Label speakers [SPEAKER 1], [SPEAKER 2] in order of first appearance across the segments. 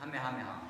[SPEAKER 1] 카메하메하.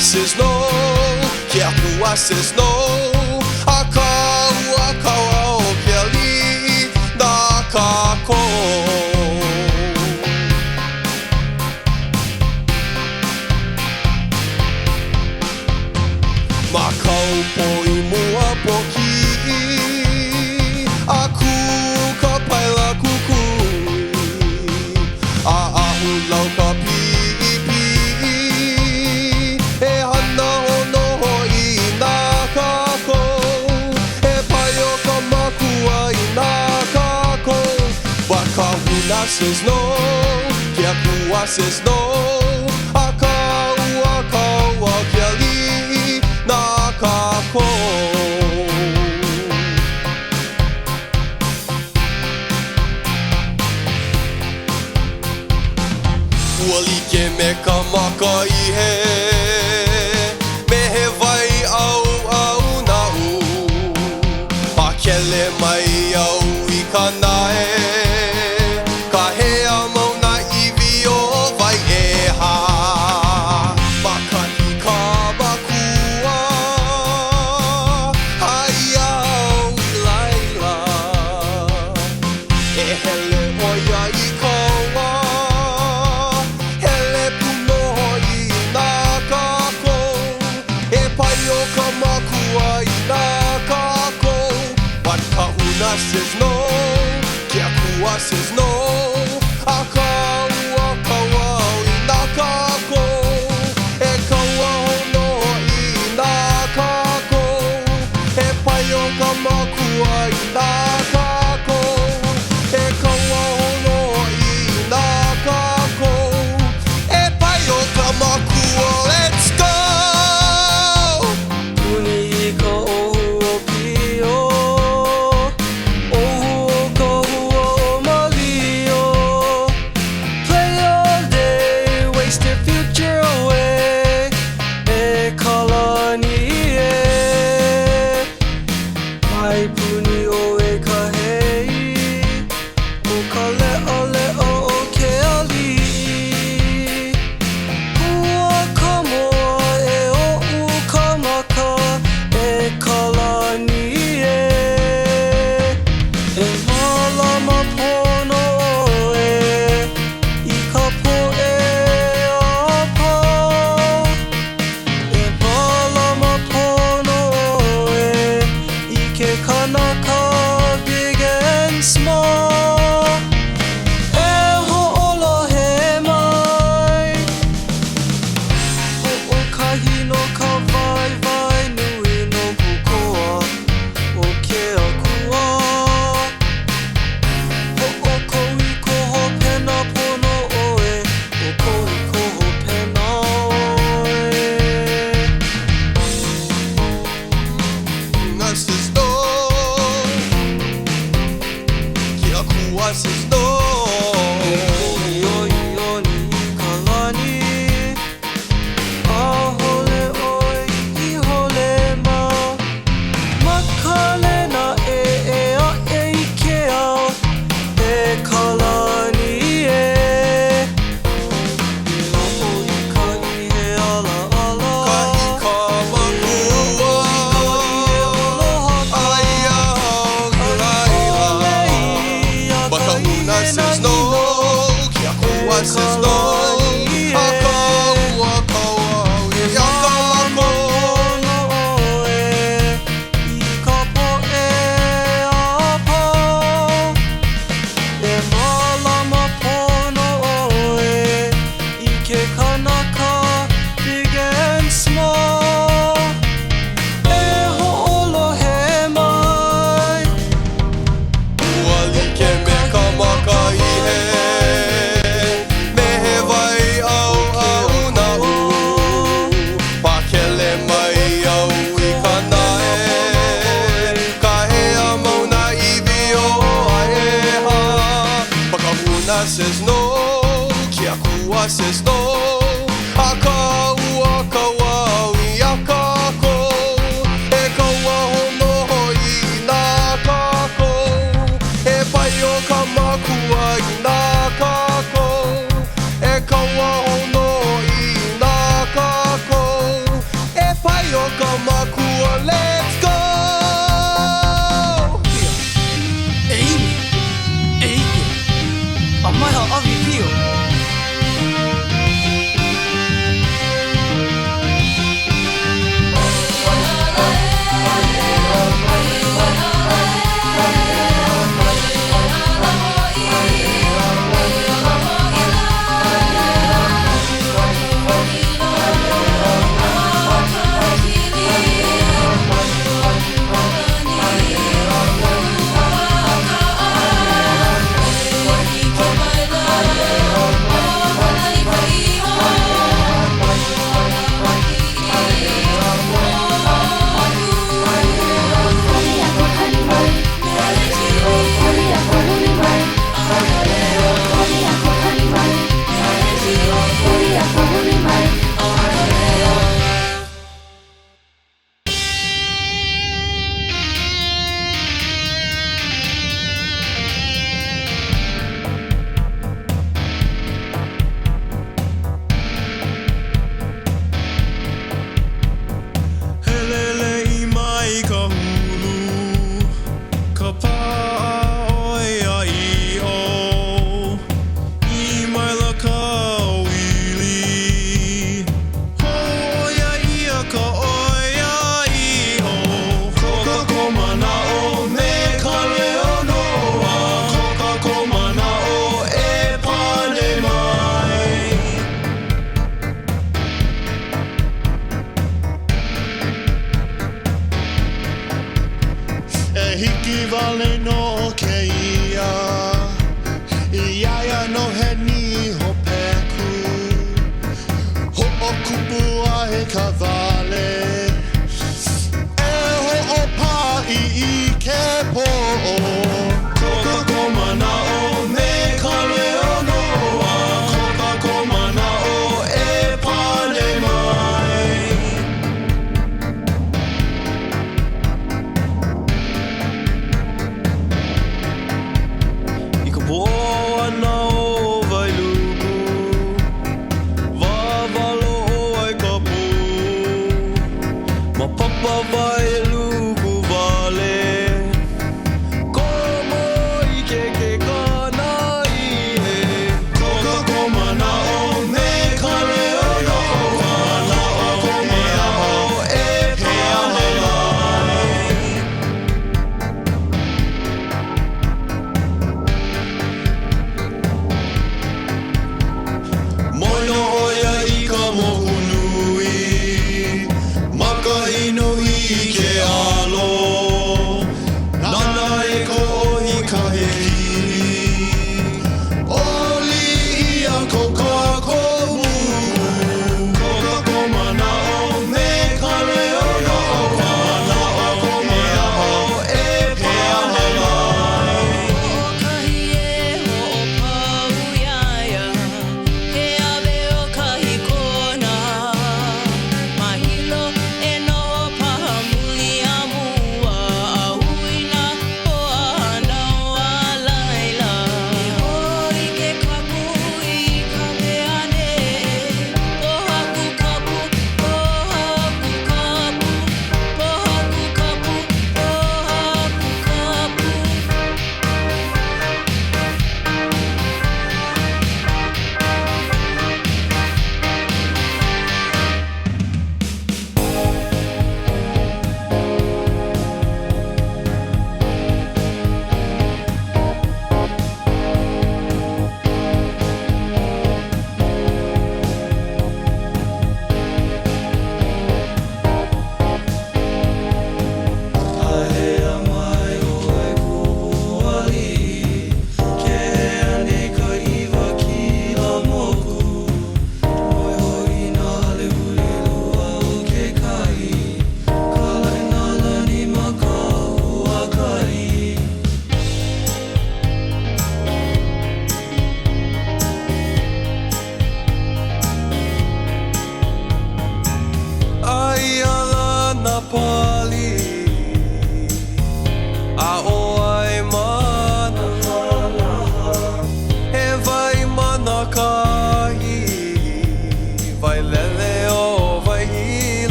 [SPEAKER 2] Says no, yeah, who I says no. Akau, keli, nakako. Makau poi mua poki, aku kapaila kukui, ahu lau kapi. Come una says no, kia kua says no. Akaua kaua kia li'i nā kākou. Ua like me ka maka I he, me he vai au au na'u. Pakele mai au I ka nae, ka hea mauna iwi o vai e ha. Makahi ka makua, hai au I laila. E hele oia I kaua, hele punoho I nā kākou. E pai o ka makua I nā kākou. But ka una says no, kia kua says no. A kaua kauau I nā kākou. E kaua hono I nā kākou. E pai o ka makua I nā kākou. E kaua hono I nā kākou. E pai o ka makua, let's go!
[SPEAKER 1] Puni I ka ohu o pio, ohu o ka hua o malio. Play all day, waste your future away. E kalani e, mai puni o e ka hei, o ka leo leo o ke ali'i. Ua ka moa e o'u ka maka e kalani e. E malama pono e I ka po'e a pau. E malama pono e I ke kanaka big and small. E ho'olohe mai, ho'okahi no ka waiwai nui no pukoa o ke akua. Ho'okou I koho pena pono oe, ho'okou I koho pena oe.
[SPEAKER 2] Una says no, kia kua says no.
[SPEAKER 1] Ioni I ka lani, a hole oi I hole mau. Makale na e a e I ke ao, e ka lani e. I lopo I ka I he ala ala,
[SPEAKER 2] Kahi ka makua, ai au I laila. But ka una says no, kia kua says no. A kaua kauau I a kākou. Ua like me ka maka I he, me he vai au au na'u. Pakele mai au I ka nae, ka hea mauna iwi o ai e ha. But ka una says no, kia kua says no. A kaua kauau I a kākou. E kaua hono I nā kākou. E pai o ka makua I nā kākou. E kaua hono I nā kākou. E pai o ka makua, let's go!
[SPEAKER 1] Eimi, eike, a mai ha awi pio.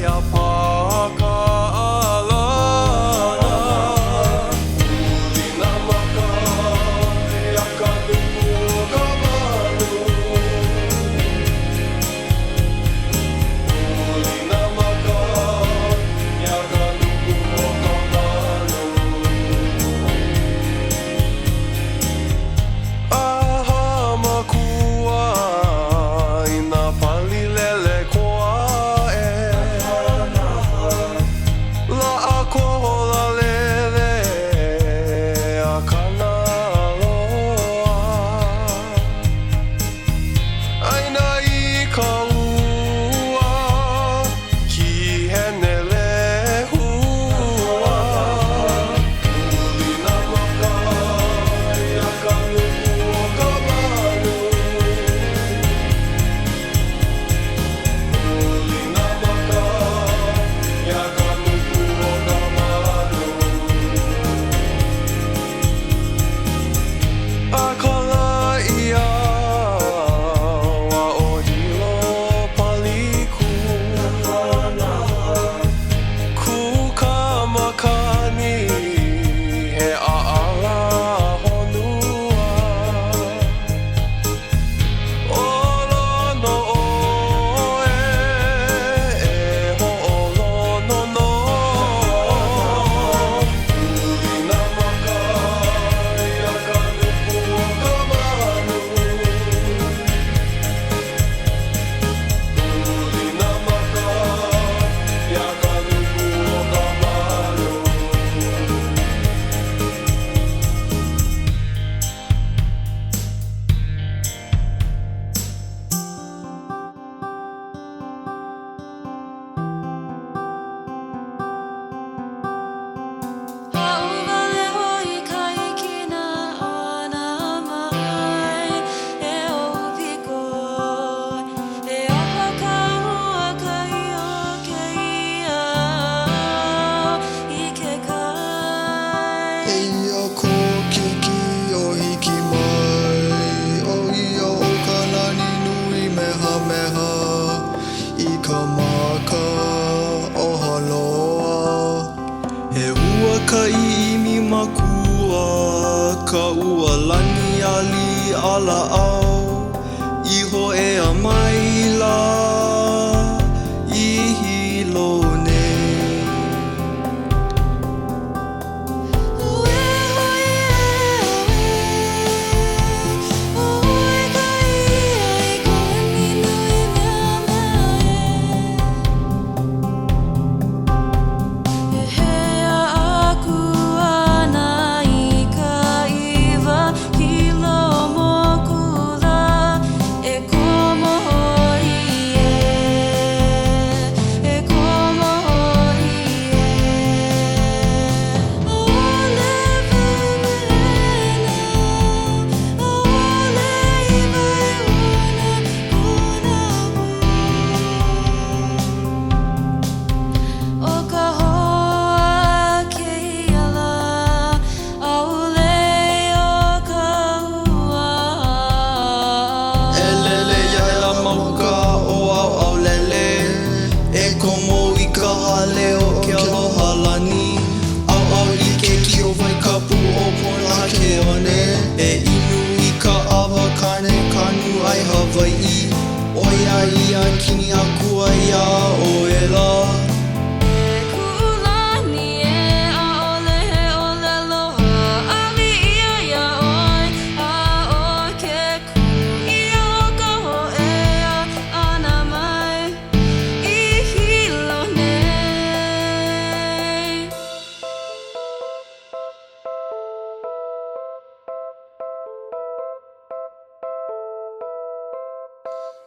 [SPEAKER 2] ia pakala Uli na maka ia ka nuku o ka manu Uli na maka ia ka nuku o ka manu Aha makua i nā palilele koa e La'a kohola lele a kana loa Aina i ka ua ki hene lehua Uli na maka ia ka nuku o ka manu Uli na maka ia ka nuku o ka manu Akala ia wa o hilo paliku Ku ka makani he a'ala honua Olono oe e ho'olono no Uli na maka ia ka nuku o ka manu Uli na maka ia ka nuku o ka manu
[SPEAKER 3] Auwale hoi ka ikina ana mai e opiko e opa ka hua ka i o ke ia i ke kai
[SPEAKER 1] Eia ko kiki o hiki mai O ia o ka nani nui meha meha I ka maka o haloa He ua ka imi makua Ka ua lani ali ala au Iho e a maila I hilo nei
[SPEAKER 3] Ue hoi e oe ka ia i ko ni nui mea mea Hea aku ana i ka iwa hilo mokula e komo hoi e komo hoi Ole vumelena ole iwa e O ka hoa ke iala aule o ka ua
[SPEAKER 1] Elele yaila mauka o au au lele E komo i ka hale o ke aloha lani Au au I ke kio vai kapu o pona ke one E inu I ka awa kane kanu ai Hawaii Oia ia kini akua ia o ela
[SPEAKER 3] Kulani e aole he ole aloha ali ia ia oi a o ke ku ia o ka ho'ea ana mai I hilo nei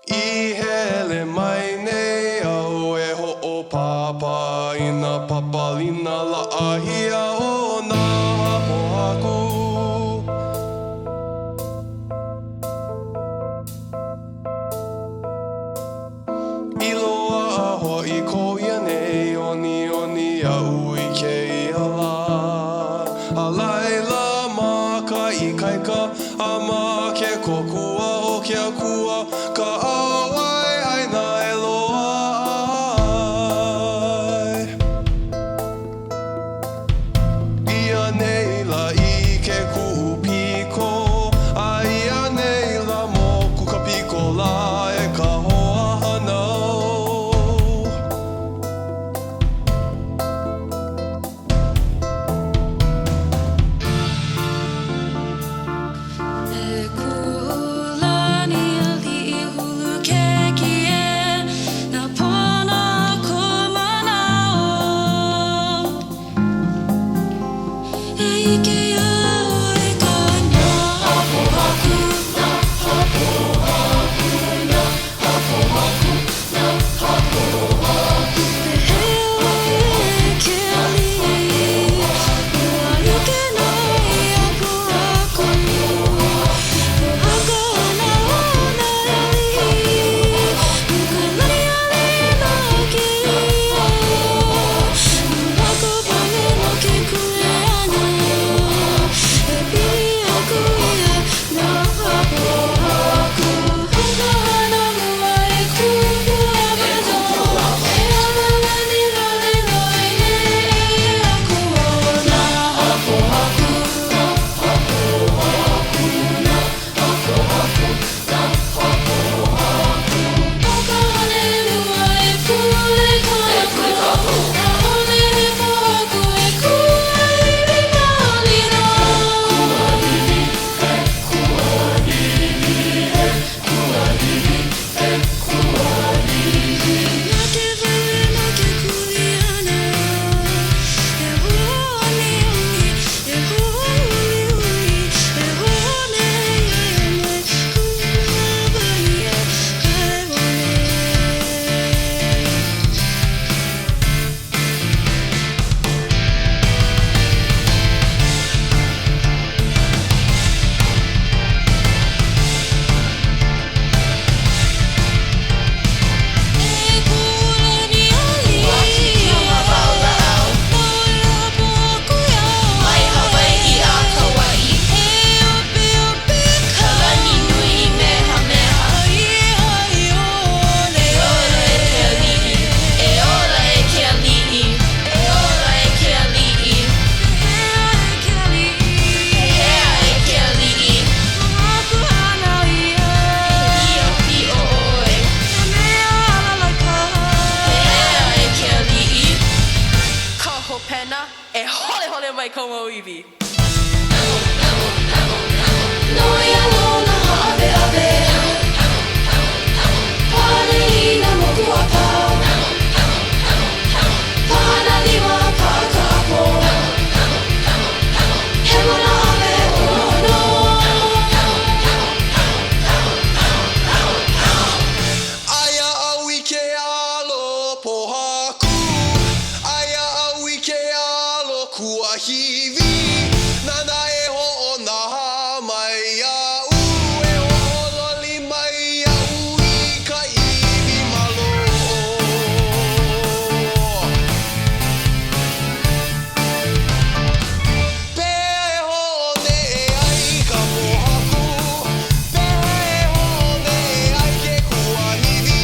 [SPEAKER 2] I hele mai nei au e ho'o papa I nā papalina la'ahia o nā hapo haku I loa a ho'i ko ia nei oni oni au I ke iala A laila maka I kaika a ma ke kokua o ke akua Ka awai aina e loa
[SPEAKER 3] pena e hole hole mai como iwi.
[SPEAKER 4] No ia lona ave ave Pane ina moku a pau Pana lima kakapo He mona ave ono
[SPEAKER 2] Aia au I ke alo pohaku Aia au I ke alo kuahiwi Nana e ho'ona mai au E ho'ololi mai au I ka iwi malo Pea e ho'one e ai ka pohaku Pea e ho'one e ai ke kuahiwi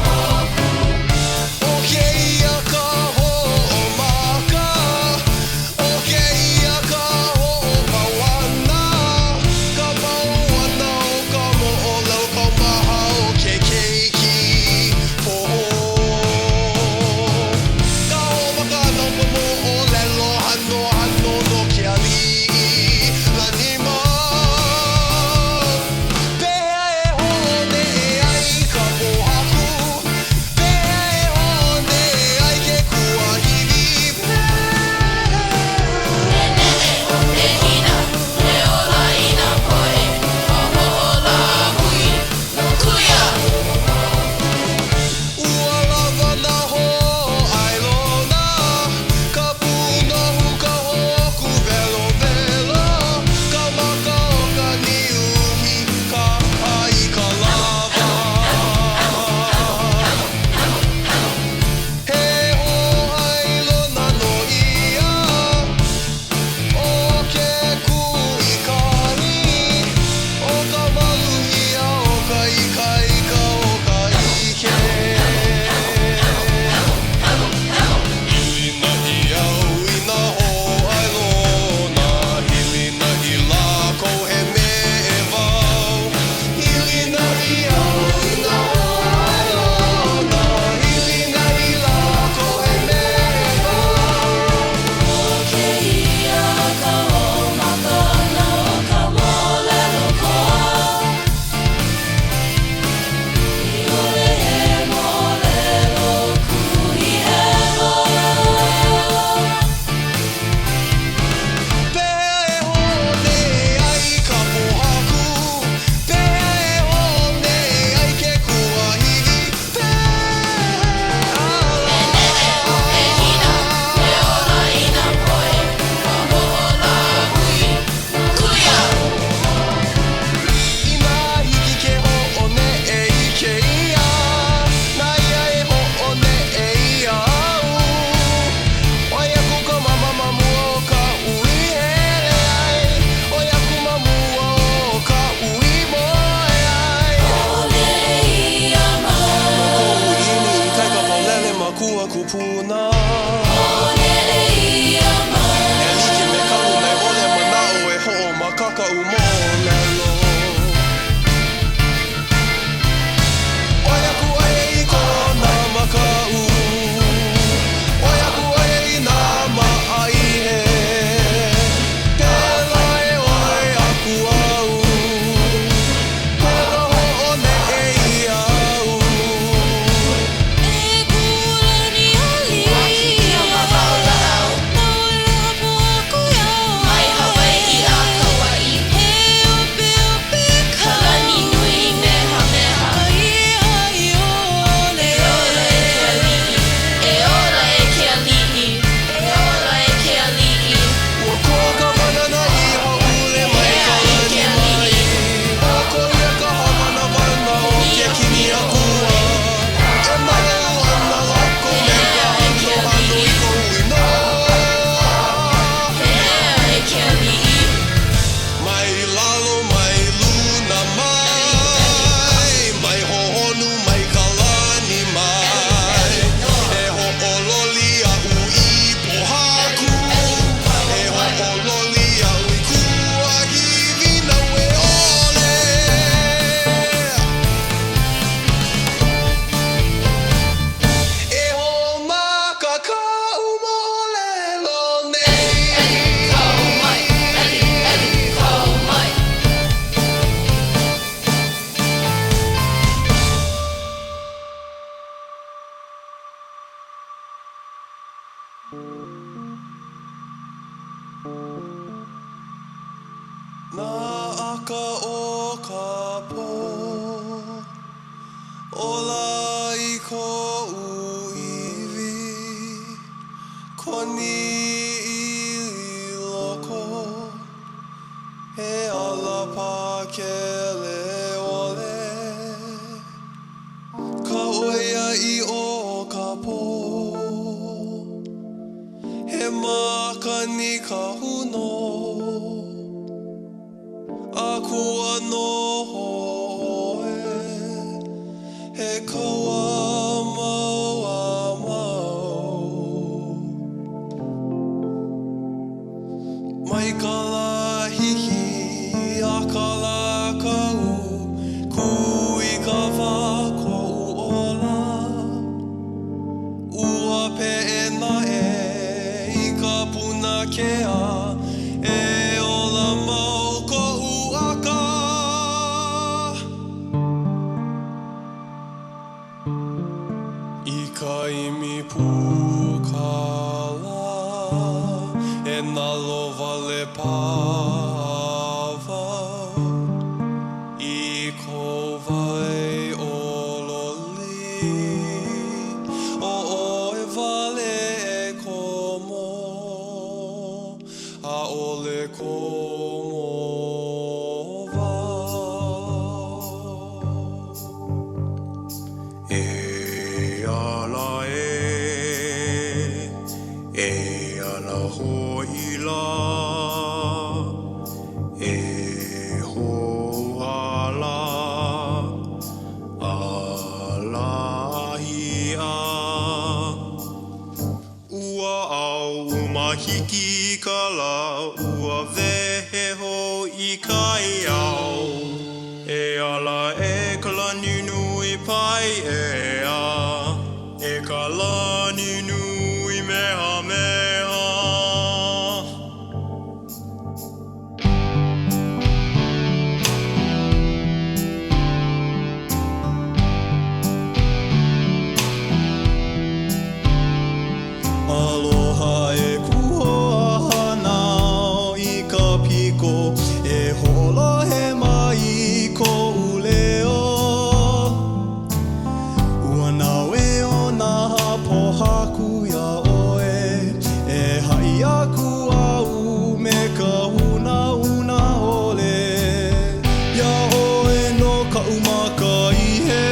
[SPEAKER 2] O ke ia ka ho'omaka O ke ia ka ho'omawana Ka mauana o ka mo'olau ka maha o ke keiki poho Ka ho'omaka no ka mo'olelo hano hano no ke ali'i lanima Pea e ho'one e ai ka pohaku Pea e ho'one e ai ke kuahiwi Ua lava na ho'ailona Ka punohu ka hoku velo velo Ka maka o ka niuhi ka ai ka lava He ho'ailona no ia O ke ku'ikani O ka maluhia o ka ikaika o ka ike Hilina I au I nā ho'ailona Hilina I lākou he mea e wau Hilina I au I nā ho'ailona Hilina I lākou he mea e wau
[SPEAKER 4] Ke ia ka ho'omaka no ka molelo koa I ole he molelo kuhi helo
[SPEAKER 2] Pea e ho'one e ai ka pohaku Pea e ho'one e ai ke kuahiwi Ina hiki ke ho'one e ike ia Nā ia e ho'one e ia au Oiaku ka mamamamua o ka ui hele ai Oiaku mamua o ka ui moe ai
[SPEAKER 4] Ole ia mau
[SPEAKER 2] Ko'u imi I kai ka paulele makua kupuna
[SPEAKER 4] Ole ia mau
[SPEAKER 2] E like me kahu me ole mana'o e ho'omakaka u mo'olelo Oiaku ai I kona maka'u Oiaku ai I nā ma'aihe Pela e oi aku au Pela ho'one e ia au
[SPEAKER 3] E kulani ali Nau e rapo aku iau
[SPEAKER 4] Mai Hawaii a Kauai
[SPEAKER 3] He ope
[SPEAKER 2] Nā aka o ka pō Ola I kou iwi Koni I loko He ala pakele ole Ka oia I o ka pō He makani ka huno A kua no He kaua mau a mau Mai ka la hihi a ka la kau Kui ka wā kou ola Ua pe e na I ka puna kea E ola mau kou aka I ka imi pūkala E nā lowale pāwa I kou vai o loli O e vale e komo A ole komo E ala e ala hoila E ho ala ala hia Ua au umahiki ka la Ua vehe ho I kai au E ala e ka lani nui pai e a E ka lani nui meha meha Aloha e kuhoa hanao I ka piko E hola he mai ko uleo Ua nawe o nā pohaku ia oe E hai aku au me ka una una ole Ia oe no ka umaka ihe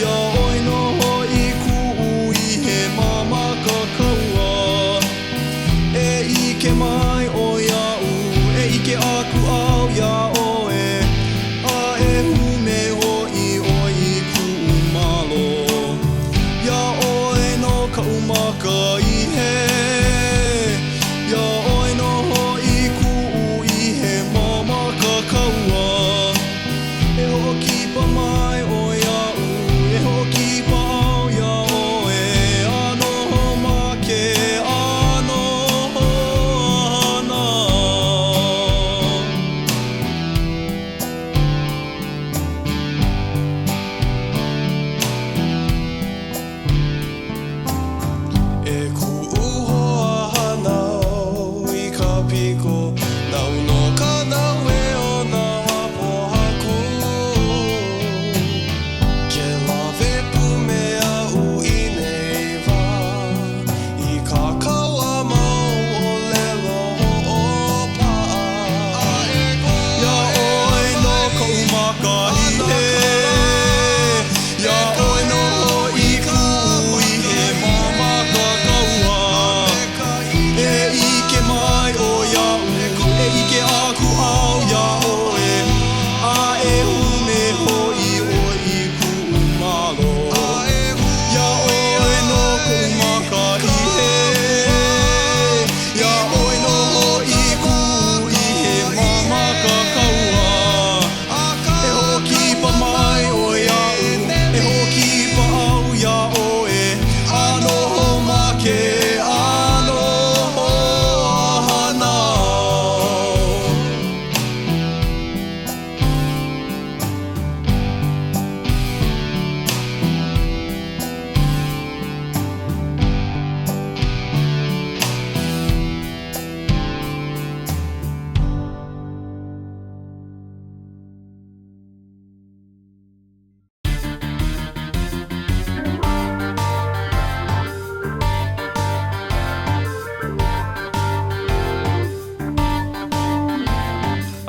[SPEAKER 2] Ia oe no hoi ku'u ihe mama ka kaua E ike mai o ia'u E ike aku au ia oe A e hume hoi o I ku'u malo Ia oe no ka umaka ihe Ia oe no hoi ku'u ihe mama ka kaua E hokipa mai o ia'u E hokipa au ia oe Ano make ano ana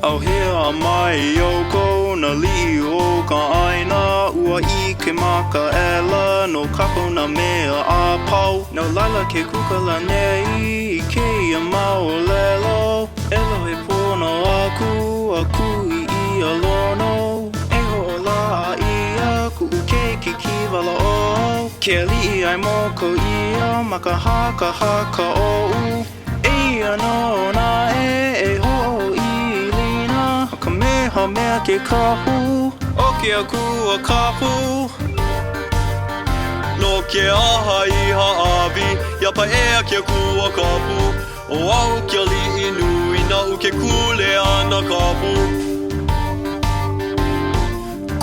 [SPEAKER 1] Au hea mai ioko na li'i o ka aina ua I ke maka ela no kako na mea a pau no lala ke kukala nei I keia mau lelo Elo he pono aku I alono E ho la a ia ku uke ki kiwala o Ke ali'i ai moko ia maka haka o u Ia no na e ho I lina Kameha mea ke kahu O ke aku a kahu
[SPEAKER 2] No ke aha I haawi Ia pa ea ke aku a kapu O au ke ali'i nui na u ke kule ana kapu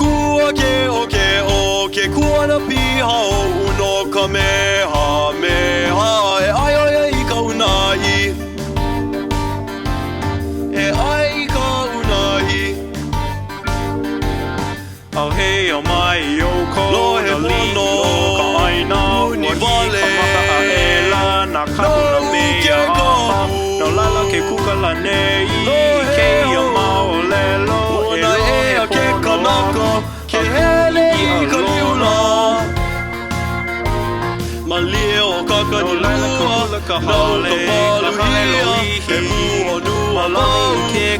[SPEAKER 2] Kua ke o ke kuana piha o uno ka meha E ai oia I ka unai E ai ka unai
[SPEAKER 1] Au hei au mai ioko
[SPEAKER 2] Lohe
[SPEAKER 1] na li'i
[SPEAKER 2] pono
[SPEAKER 1] o ka aina
[SPEAKER 2] Uni
[SPEAKER 1] Ua I
[SPEAKER 2] wale
[SPEAKER 1] ka maka a ela na kahu na
[SPEAKER 2] No
[SPEAKER 1] mea
[SPEAKER 2] ke
[SPEAKER 1] a
[SPEAKER 2] kahu
[SPEAKER 1] No lala ke kukala nei
[SPEAKER 2] Lohe
[SPEAKER 1] Keia
[SPEAKER 2] o
[SPEAKER 1] mau lelo
[SPEAKER 2] Ona ea ke kanaka Ke hele I ka liula Ma lie o kaka ni lua Nau ka palu hia E mua nua lau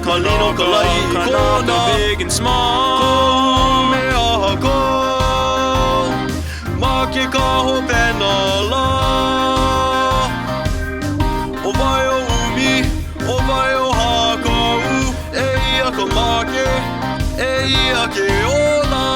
[SPEAKER 2] Ma lino ka lai I kona
[SPEAKER 1] big and small
[SPEAKER 2] Ko mea hako Ma ke kaho pena la O vai o umi O vai o hakau E ia ka make E ia ke ola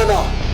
[SPEAKER 1] Mana